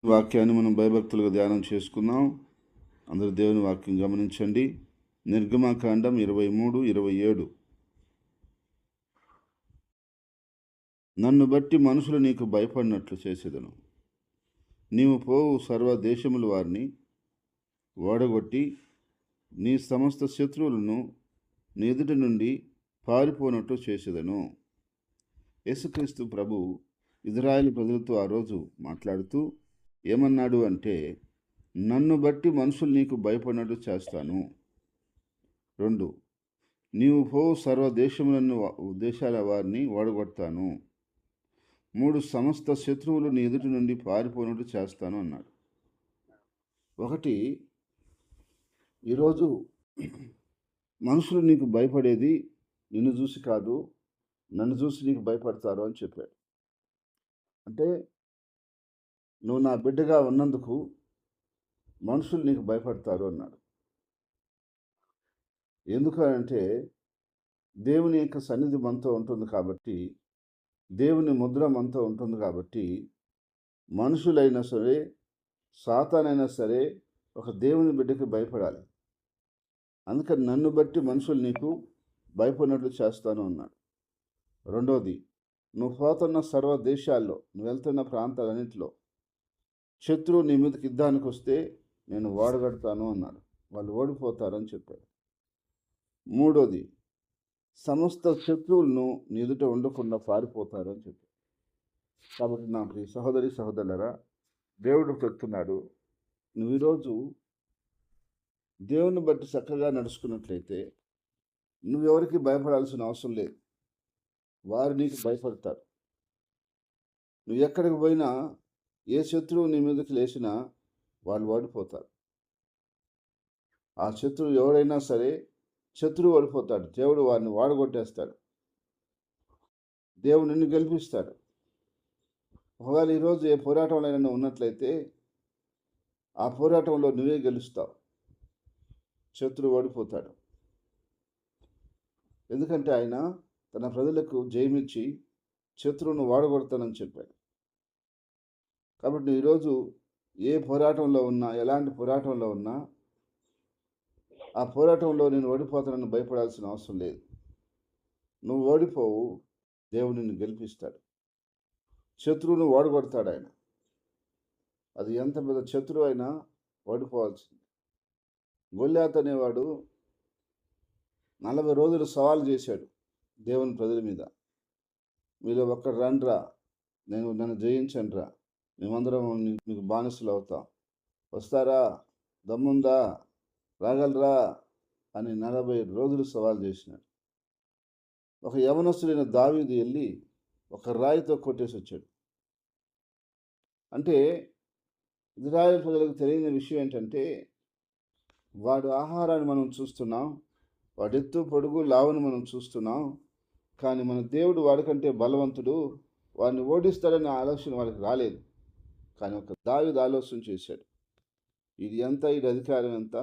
వాక్యాన్ని మనం భయభక్తులుగా ధ్యానం చేసుకుందాం. అందరూ దేవుని వాక్యం గమనించండి. నిర్గమకాండం 23:27. నన్ను బట్టి మనుషులు నీకు భయపడినట్లు చేసేదను. నీవు పోవు సర్వ దేశముల వారిని ఓడగొట్టి నీ సమస్త శత్రువులను నీ ఎదుటి నుండి పారిపోనట్లు చేసేదను. యేసుక్రీస్తు ప్రభు ఇజ్రాయేలు ప్రజలతో ఆ రోజు మాట్లాడుతూ ఏమన్నాడు అంటే, నన్ను బట్టి మనుషులు నీకు భయపడినట్టు చేస్తాను. 2, నీవు పోవు సర్వ దేశాల వారిని ఓడగొడతాను. 3, సమస్త శత్రువులు నీ ఎదుటి నుండి పారిపోయినట్టు చేస్తాను అన్నాడు. 1, ఈరోజు మనుషులు నీకు భయపడేది నిన్ను చూసి కాదు, నన్ను చూసి నీకు భయపడతారు అని చెప్పాడు. అంటే నువ్వు నా బిడ్డగా ఉన్నందుకు మనుషులు నీకు భయపడతారు అన్నాడు. ఎందుకంటే దేవుని యొక్క సన్నిధి మనతో ఉంటుంది కాబట్టి, దేవుని ముద్ర మనతో ఉంటుంది కాబట్టి, మనుషులైనా సరే సాతానైనా సరే ఒక దేవుని బిడ్డకి భయపడాలి. అందుకని నన్ను బట్టి మనుషులు నీకు భయపడినట్లు చేస్తాను అన్నాడు. 2, నువ్వు పోతున్న సర్వ దేశాల్లో, నువ్వు వెళ్తున్న ప్రాంతాలన్నింటిలో శత్రువు నీ మీదకి యుద్ధానికి వస్తే నేను ఓడగడతాను అన్నాడు. వాళ్ళు ఓడిపోతారని చెప్పాడు. 3, సమస్త శత్రువులను నీ ఎదుట ఉండకుండా పారిపోతారని చెప్పాడు. కాబట్టి నా ప్రియ సహోదరి సహోదరులరా, దేవుడు చెప్తున్నాడు, నువ్వు ఈరోజు దేవుని బట్టి చక్కగా నడుచుకున్నట్లయితే నువ్వెవరికి భయపడాల్సిన అవసరం లేదు. వారు నీకు భయపడతారు. నువ్వు ఎక్కడికి పోయినా ఏ శత్రువు నీ మీదకి లేచినా వాళ్ళు ఓడిపోతారు. ఆ శత్రువు ఎవరైనా సరే శత్రువు ఓడిపోతాడు. దేవుడు వారిని వాడగొట్టేస్తాడు. దేవుడు నిన్ను గెలిపిస్తాడు. ఒకవేళ ఈరోజు ఏ పోరాటంలో ఉన్నట్లయితే ఆ పోరాటంలో నువ్వే గెలుస్తావు. శత్రువు ఓడిపోతాడు. ఎందుకంటే ఆయన తన ప్రజలకు జయమిచ్చి శత్రువును వాడగొడతానని చెప్పాడు. కాబట్టి ఈరోజు ఏ పోరాటంలో ఉన్నా, ఎలాంటి పోరాటంలో ఉన్నా, ఆ పోరాటంలో నేను ఓడిపోతానని భయపడాల్సిన అవసరం లేదు. నువ్వు ఓడిపోవు, దేవుడు నిన్ను గెలిపిస్తాడు. శత్రువును ఓడగొడతాడు ఆయన. అది ఎంత పెద్ద శత్రువు అయినా ఓడిపోవాల్సింది. గొల్యాతు అనేవాడు 40 రోజులు సవాలు చేశాడు దేవుని ప్రజల మీద. మీలో ఒక్కడు రండ్రా, నన్ను జయించండిరా, మేమందరం మీకు బానిసలు అవుతాం, వస్తారా, దమ్ముందా, రాగలరా అని 40 రోజులు సవాల్ చేసినాడు. ఒక యవనస్తుడైన దావీదు వెళ్ళి ఒక రాయితో కొట్టేసి వచ్చాడు. అంటే ఇజ్రాయేల్ ప్రజలకు తెలియని విషయం ఏంటంటే, వాడు ఆహారాన్ని మనం చూస్తున్నాం, వాడి ఎత్తు పొడుగు లావును మనం చూస్తున్నాం, కానీ మన దేవుడు వాడికంటే బలవంతుడు, వాడిని ఓడిస్తాడనే ఆలోచన వాడికి రాలేదు. కానీ ఒక దావీదు ఆలోచన చేశాడు, ఇది అధికారం ఎంత,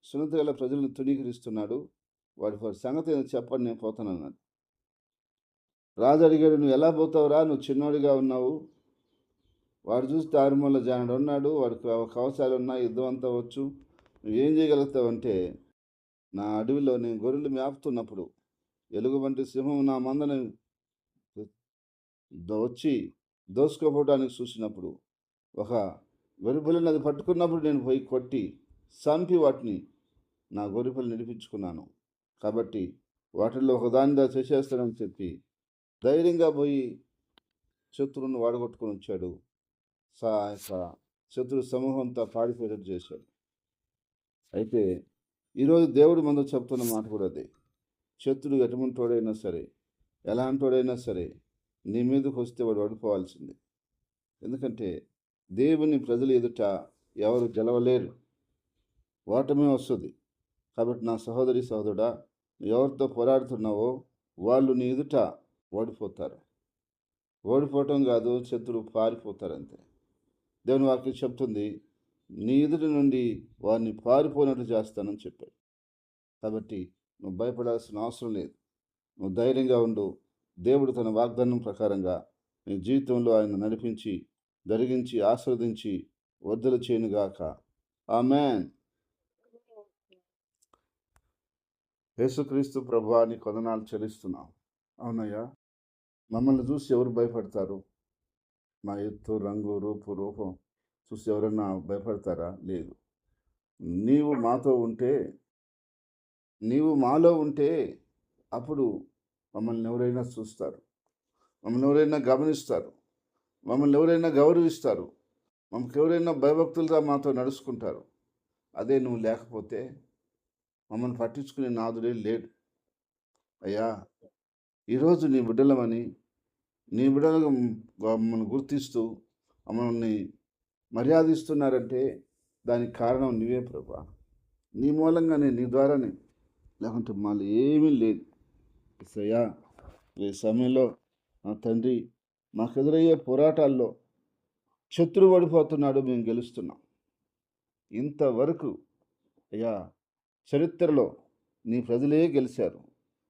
సున్నత గల ప్రజలను తుణీకరిస్తున్నాడు, వాడి సంగతి ఏదో చెప్పండి, నేను పోతానన్నాడు. రాజు అడిగాడు, నువ్వు ఎలా పోతావురా, నువ్వు చిన్నోడిగా ఉన్నావు, వాడు చూసి తారుమూల జానుడు ఉన్నాడు, వాడికి కవచాలు ఉన్నాయి, యుద్ధం అంతా వచ్చు, నువ్వేం చేయగలుగుతావు అంటే, నా అడవిలో నేను గొర్రెలు మేపుతున్నప్పుడు ఎలుగుబంటి సింహం నా మందని వచ్చి దోసుకోపోవడానికి చూసినప్పుడు, ఒక గొర్రెపిల్లని అది పట్టుకున్నప్పుడు నేను పోయి కొట్టి చంపి వాటిని నా గొర్రెపిల్లని నడిపించుకున్నాను. కాబట్టి వాటిల్లో ఒకదానిదా చేసేస్తానని చెప్పి ధైర్యంగా పోయి శత్రువును వాడగొట్టుకొని వచ్చాడు. శత్రు సమూహంతో పాడిపోయేటట్టు చేశాడు. అయితే ఈరోజు దేవుడు మనతో చెప్తున్న మాట కూడా అదే. శత్రుడు ఎటువంటోడైనా సరే, ఎలాంటోడైనా సరే నీ మీదకి వస్తే వాడు ఓడిపోవాల్సిందే. ఎందుకంటే దేవుని ప్రజల ఎదుట ఎవరు గెలవలేరు, ఓటమే వస్తుంది. కాబట్టి నా సహోదరి సహోదరుడా, ఎవరితో పోరాడుతున్నావో వాళ్ళు నీ ఎదుట ఓడిపోతారు. ఓడిపోవటం కాదు, శత్రువు పారిపోతారంతే. దేవుని వాక్యం చెప్తుంది, నీ ఎదుటి నుండి వారిని పారిపోయినట్లు చేస్తానని చెప్పాడు. కాబట్టి నువ్వు భయపడాల్సిన అవసరం లేదు. నువ్వు ధైర్యంగా ఉండు. దేవుడు తన వాగ్దానం ప్రకారంగా నీ జీవితంలో ఆయన నడిపించి, జరిగించి, ఆశీర్వదించి వర్ధల చేయనుగాక. ఆమేన్. యేసుక్రీస్తు ప్రభువా నీకు వందనాలు చెల్లిస్తున్నాం. అవునయ్యా, మమ్మల్ని చూసి ఎవరు భయపడతారు? మా ఎత్తు, రంగు, రూపం చూసి ఎవరన్నా భయపడతారా? లేదు. నీవు మాతో ఉంటే, నీవు మాలో ఉంటే అప్పుడు మమ్మల్ని ఎవరైనా చూస్తారు, మమ్మల్ని ఎవరైనా గమనిస్తారు, మమ్మల్ని ఎవరైనా గౌరవిస్తారు, మమ్మల్ని ఎవరైనా భయభక్తులుగా మాతో నడుచుకుంటారు. అదే నువ్వు లేకపోతే మమ్మల్ని పట్టించుకునే నాదుడే లేడు. అయ్యా, ఈరోజు నీ బిడ్డలమని, నీ బిడ్డలుగా మమ్మల్ని గుర్తిస్తూ మమ్మల్ని మర్యాదిస్తున్నారంటే దానికి కారణం నీవే ప్రభా. నీ మూలంగానే, నీ ద్వారానే, లేకుంటే మాలో ఏమీ లేదు. యేసయ్యా, ఈ సమయంలో నా తండ్రి, మాకు ఎదురయ్యే పోరాటాల్లో శత్రువు ఓడిపోతున్నాడు, మేము గెలుస్తున్నాం. ఇంతవరకు అయ్యా చరిత్రలో నీ ప్రజలే గెలిచారు,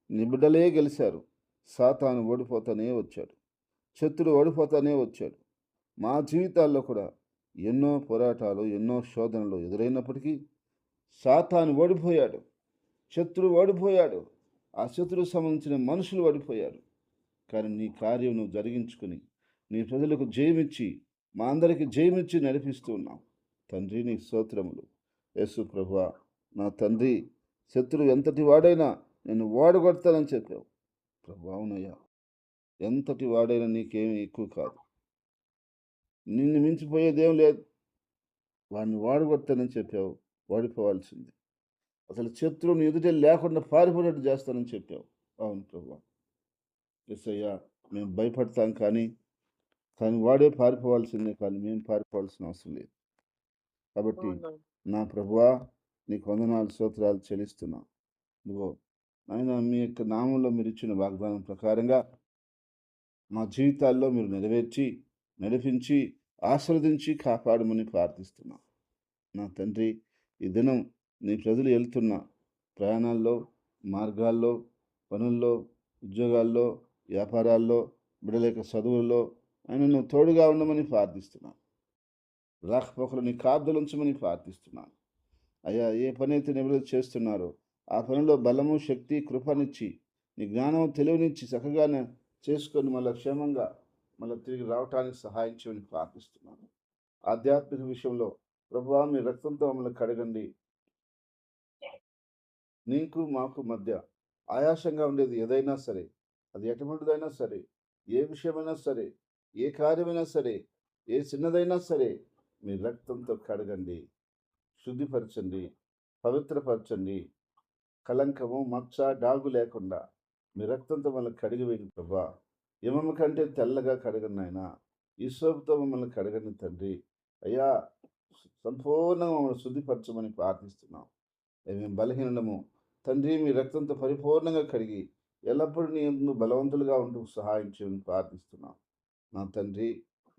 నీ బిడ్డలే గెలిచారు. సాతాను ఓడిపోతానే వచ్చాడు, శత్రువు ఓడిపోతానే వచ్చాడు. మా జీవితాల్లో కూడా ఎన్నో పోరాటాలు, ఎన్నో శోధనలు ఎదురైనప్పటికీ సాతాను ఓడిపోయాడు, శత్రువు ఓడిపోయాడు, ఆ శత్రువు సంబంధించిన మనుషులు ఓడిపోయారు. కానీ నీ కార్యం నువ్వు జరిగించుకుని నీ ప్రజలకు జయమిచ్చి, మా అందరికీ జయమిచ్చి నడిపిస్తూ ఉన్నావు తండ్రి. నీ స్తోత్రములు. యేసు ప్రభువా, నా తండ్రి, శత్రువు ఎంతటి వాడైనా నేను ఓడగొడతానని చెప్పావు ప్రభు. అవునయ్యా, ఎంతటి వాడైనా నీకేమీ ఎక్కువ కాదు, నిన్ను మించిపోయేదేం లేదు. వాడిని ఓడగొడతానని చెప్పావు, ఓడిపోవాల్సింది. అసలు శత్రువుని ఎదుటే లేకుండా పారిపోయేట్టు చేస్తానని చెప్పావు. అవును ప్రభు. యేసయ్యా, మేము భయపడతాం కానీ వాడే పారిపోవాల్సిందే, కానీ మేము పారిపోవాల్సిన అవసరం లేదు. కాబట్టి నా ప్రభువా, నీకు వందనాలు, స్తోత్రాలు చెల్లిస్తున్నా. ఇదిగో నాయన, మీ యొక్క నామంలో మీరు ఇచ్చిన వాగ్దానం ప్రకారంగా మా జీవితాల్లో మీరు నెరవేర్చి, నడిపించి, ఆశీర్వదించి కాపాడమని ప్రార్థిస్తున్నా. నా తండ్రి, ఈ దినం నీ ప్రజలు వెళ్తున్న ప్రయాణాల్లో, మార్గాల్లో, పనుల్లో, ఉద్యోగాల్లో, వ్యాపారాల్లో, బిడ్డల యొక్క చదువుల్లో ఆయన నువ్వు తోడుగా ఉండమని ప్రార్థిస్తున్నాను. రాకపోకలు నీ కాపుదలు ఉంచమని ప్రార్థిస్తున్నాను. అయ్యా, ఏ పని అయితే నిబద్ధత చేస్తున్నారో ఆ పనిలో బలము, శక్తి, కృపనిచ్చి, నీ జ్ఞానం, తెలివినిచ్చి చక్కగానే చేసుకొని మళ్ళీ క్షేమంగా మళ్ళీ తిరిగి రావటానికి సహాయం చేయమని ప్రార్థిస్తున్నాను. ఆధ్యాత్మిక విషయంలో ప్రభువా, మీ రక్తంతో మమ్మల్ని కడగండి. నీకు మాకు మధ్య ఆయాసంగా ఉండేది ఏదైనా సరే, అది ఎటువంటిదైనా సరే, ఏ విషయమైనా సరే, ఏ కార్యమైనా సరే, ఏ చిన్నదైనా సరే, మీ రక్తంతో కడగండి, శుద్ధిపరచండి, పవిత్రపరచండి. కలంకము, మచ్చ, డాగు లేకుండా మీ రక్తంతో మమ్మల్ని కడిగివేయండి ప్రభా. హిమము కంటే తెల్లగా కడగండి నాయన. ఈసోపుతో మమ్మల్ని కడగండి తండ్రి. అయ్యా, సంపూర్ణంగా మమ్మల్ని శుద్ధిపరచమని ప్రార్థిస్తున్నాం. మేము బలహీనము తండ్రి, మీ రక్తంతో పరిపూర్ణంగా కడిగి ఎల్లప్పుడూ నీ యందు బలవంతులుగా ఉంటూ సహాయం చేయమని ప్రార్థిస్తున్నాం. నా తండ్రి,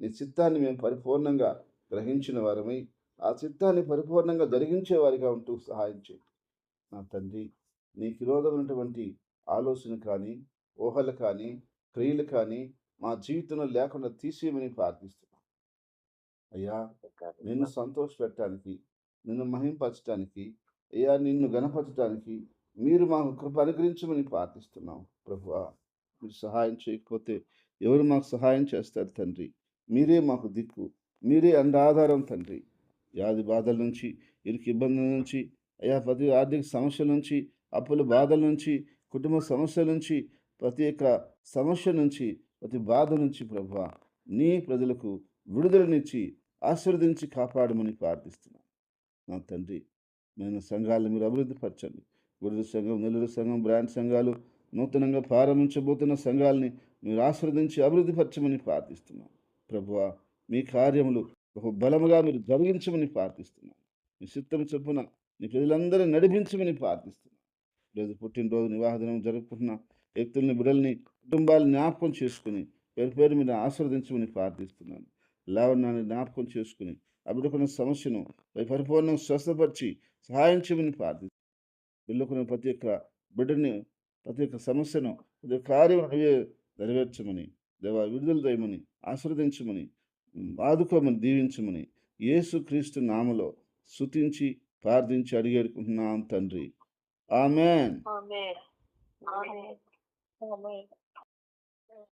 నీ చిత్తాన్ని మేము పరిపూర్ణంగా గ్రహించిన వారమై ఆ చిత్తాన్ని పరిపూర్ణంగా జరిగించే వారిగా ఉంటూ సహాయం చేయండి. నా తండ్రి, నీకు విరోధమైనటువంటి ఆలోచన కానీ, ఊహలు కానీ, క్రియలు కానీ మా జీవితంలో లేకుండా తీసేయమని ప్రార్థిస్తున్నాం. అయ్యా, నిన్ను సంతోషపెట్టడానికి, నిన్ను మహింపరచడానికి, అయ్యా నిన్ను గణపరచడానికి మీరు మాకు కృప అనుగ్రహించమని ప్రార్థిస్తున్నాం ప్రభువా. మీరు సహాయం చేయకపోతే ఎవరు మాకు సహాయం చేస్తారు తండ్రి? మీరే మాకు దిక్కు, మీరే అండాధారం తండ్రి. వ్యాధి బాధల నుంచి, ఇరుకు ఇబ్బందుల నుంచి, అయ్యా ప్రతి ఆర్థిక సమస్యల నుంచి, అప్పుల బాధల నుంచి, కుటుంబ సమస్యల నుంచి, ప్రతి ఒక్క సమస్య నుంచి, ప్రతి బాధ నుంచి ప్రభువా, నీ ప్రజలకు విడుదలనిచ్చి ఆశీర్వదించి కాపాడమని ప్రార్థిస్తున్నాను. నా తండ్రి, నేను సంఘాలను మీరు అభివృద్ధి పరచండి. గురుడు సంఘం, నెల్లూరు సంఘం, బ్రాండ్ సంఘాలు, నూతనంగా ప్రారంభించబోతున్న సంఘాలని మీరు ఆశీర్వదించి అభివృద్ధి పరచమని ప్రార్థిస్తున్నాను ప్రభువా. మీ కార్యములు ఒక బలముగా మీరు జరిగించమని ప్రార్థిస్తున్నాను. మీ చిత్తం చొప్పున నీ ప్రజలందరూ నడిపించమని ప్రార్థిస్తున్నాను. ఈరోజు పుట్టినరోజు, వివాహదినం జరుపుకుంటున్న వ్యక్తుల్ని, బిడ్డల్ని, కుటుంబాలను జ్ఞాపకం చేసుకుని పేరు పేరు మీద ఆశీర్వదించమని ప్రార్థిస్తున్నాను. లావణ్యాన్ని జ్ఞాపకం చేసుకుని ఆ బిడ్డకున్న సమస్యను పరిపూర్ణంగా స్వస్థపరిచి సహాయం చేయమని ప్రార్థిస్తున్నాను. బిడ్డకున్న ప్రతి ఒక్క బిడ్డని, ప్రతి ఒక్క సమస్యను, ప్రతి ఒక్క కార్యం నెరవేర్చమని, దేవా విడుదల చేయమని, ఆశీర్వదించమని, ఆదుకోమని, దీవించమని యేసుక్రీస్తు నామములో స్తుతించి ప్రార్థించి అడిగేడుకుంటున్నాం తండ్రి. ఆమేన్. ఆమేన్. ఆమేన్. ఆమేన్.